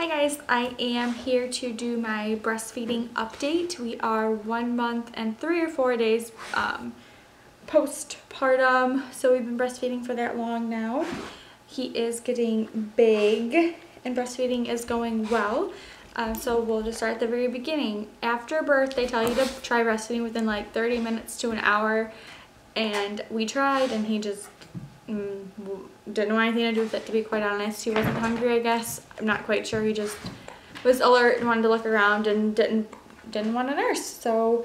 Hi guys, I am here to do my breastfeeding update. We are 1 month and 3 or 4 days postpartum, so we've been breastfeeding for that long now. He is getting big and breastfeeding is going well. So we'll just start at the very beginning. After birth, they tell you to try breastfeeding within like 30 minutes to an hour, and we tried and he just didn't want anything to do with it, to be quite honest. He wasn't hungry, I guess. I'm not quite sure. He just was alert and wanted to look around and didn't want to nurse. So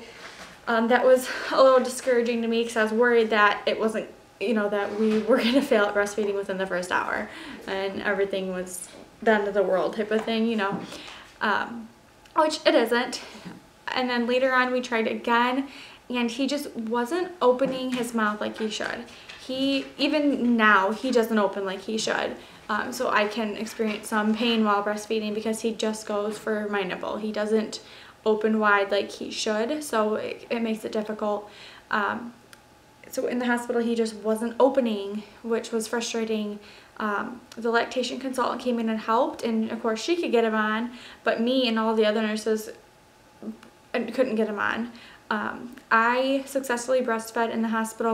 that was a little discouraging to me because I was worried that it wasn't, that we were going to fail at breastfeeding within the first hour and everything was the end of the world type of thing, which it isn't. And then later on we tried again and he just wasn't opening his mouth like he should. Even now, he doesn't open like he should. So I can experience some pain while breastfeeding because he just goes for my nipple. He doesn't open wide like he should, so it makes it difficult. So in the hospital, he just wasn't opening, which was frustrating. The lactation consultant came in and helped, and of course she could get him on, but me and all the other nurses couldn't get him on. I successfully breastfed in the hospital,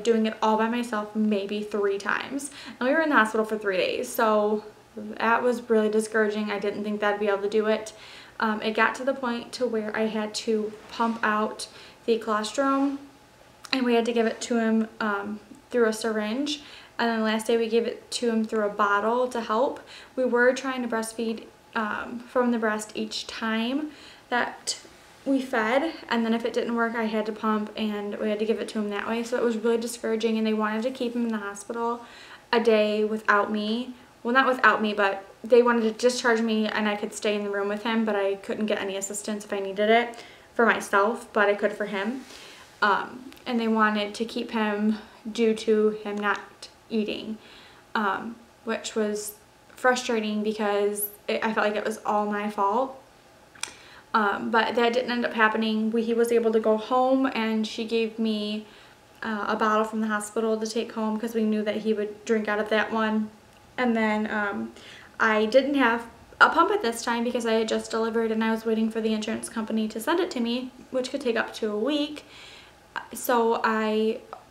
doing it all by myself, maybe 3 times. And we were in the hospital for 3 days, so that was really discouraging. I didn't think that I'd be able to do it. It got to the point to where I had to pump out the colostrum, and we had to give it to him through a syringe. And then the last day we gave it to him through a bottle to help. We were trying to breastfeed from the breast each time that we fed, and then if it didn't work I had to pump and we had to give it to him that way. So it was really discouraging, and they wanted to keep him in the hospital a day without me. Well, not without me, but they wanted to discharge me and I could stay in the room with him, but I couldn't get any assistance if I needed it for myself, but I could for him. And they wanted to keep him due to him not eating, which was frustrating because I felt like it was all my fault. But that didn't end up happening. He was able to go home, and she gave me a bottle from the hospital to take home because we knew that he would drink out of that one. And then I didn't have a pump at this time because I had just delivered and I was waiting for the insurance company to send it to me, which could take up to a week. So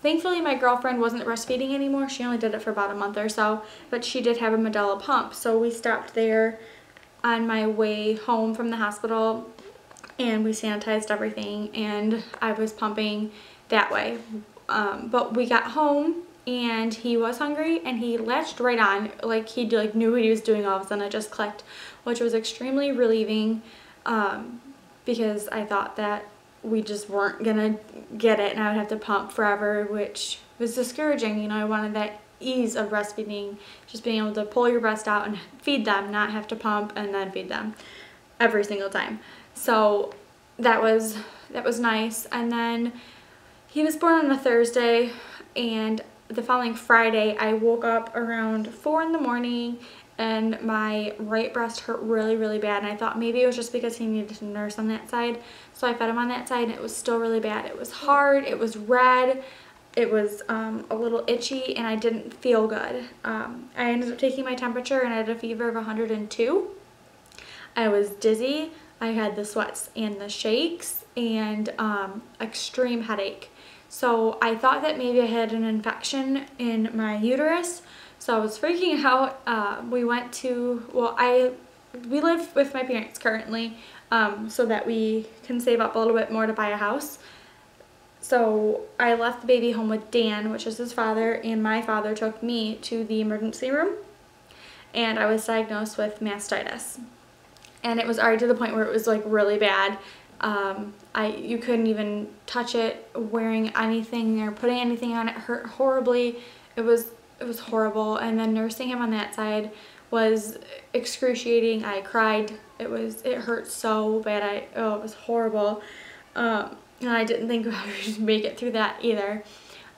thankfully my girlfriend wasn't breastfeeding anymore. She only did it for about a month or so, but she did have a Medela pump. So we stopped there on my way home from the hospital and we sanitized everything and I was pumping that way. But we got home and he was hungry and he latched right on, like he knew what he was doing. All of a sudden it just clicked, which was extremely relieving because I thought that we just weren't gonna get it and I would have to pump forever, which was discouraging. I wanted that ease of breastfeeding, just being able to pull your breast out and feed them, not have to pump and then feed them every single time. So that was nice. And then he was born on a Thursday, and the following Friday I woke up around 4 in the morning and my right breast hurt really bad, and I thought maybe it was just because he needed to nurse on that side, so I fed him on that side and it was still really bad. It was hard, it was red, it was a little itchy, and I didn't feel good. I ended up taking my temperature and I had a fever of 102. I was dizzy, I had the sweats and the shakes, and extreme headache. So I thought that maybe I had an infection in my uterus, so I was freaking out. We live with my parents currently, so that we can save up a little bit more to buy a house. So I left the baby home with Dan, which is his father, and my father took me to the emergency room, and I was diagnosed with mastitis. And it was already to the point where it was like really bad. You couldn't even touch it, wearing anything or putting anything on it hurt horribly. It was horrible, and then nursing him on that side was excruciating. I cried. It hurt so bad. It was horrible. And I didn't think I would make it through that either.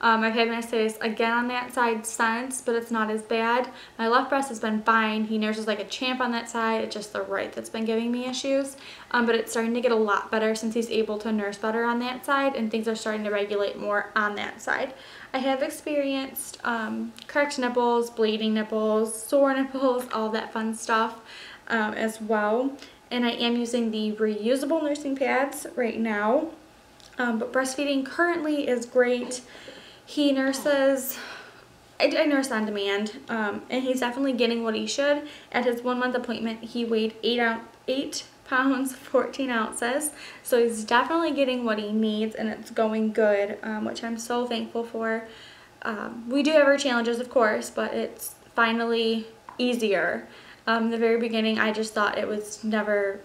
I've had mastitis again on that side since, but it's not as bad. My left breast has been fine. He nurses like a champ on that side. It's just the right that's been giving me issues. But it's starting to get a lot better since he's able to nurse better on that side, and things are starting to regulate more on that side. I have experienced cracked nipples, bleeding nipples, sore nipples, all that fun stuff. as well. And I am using the reusable nursing pads right now. But breastfeeding currently is great. He nurses, I nurse on demand, and he's definitely getting what he should. At his 1 month appointment, he weighed 8 pounds, 14 ounces. So he's definitely getting what he needs, and it's going good, which I'm so thankful for. We do have our challenges, of course, but it's finally easier. In the very beginning, I just thought it was never,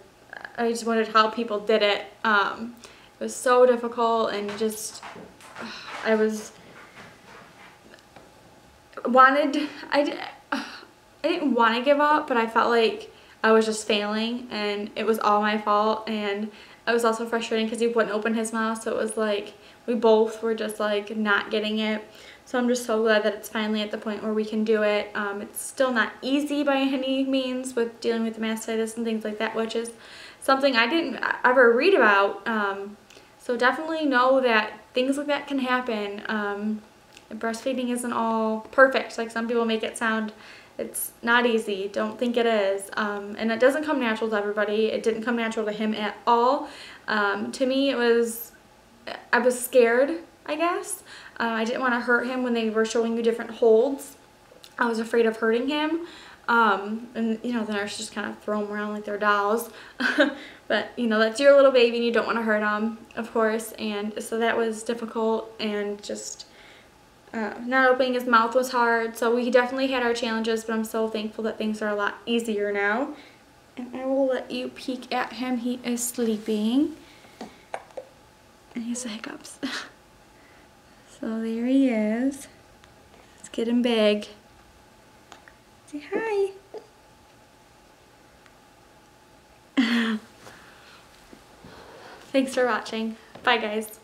I just wondered how people did it. It was so difficult, and just, I didn't want to give up, but I felt like I was just failing, and it was all my fault. And it was also frustrating because he wouldn't open his mouth, so it was like we both were just like not getting it. So I'm just so glad that it's finally at the point where we can do it. It's still not easy by any means with dealing with the mastitis and things like that, which is something I didn't ever read about. So definitely know that things like that can happen. Breastfeeding isn't all perfect like some people make it sound. It's not easy. Don't think it is. And it doesn't come natural to everybody. It didn't come natural to him at all. To me, I was scared, I guess. I didn't want to hurt him when they were showing you different holds. I was afraid of hurting him. And you know, the nurse just kind of throw them around like they're dolls. But you know, that's your little baby and you don't want to hurt them, of course. And so that was difficult, and just not opening his mouth was hard. So we definitely had our challenges, but I'm so thankful that things are a lot easier now. And I will let you peek at him. He is sleeping. And he has the hiccups. So there he is. It's getting big. Say hi. Thanks for watching. Bye, guys.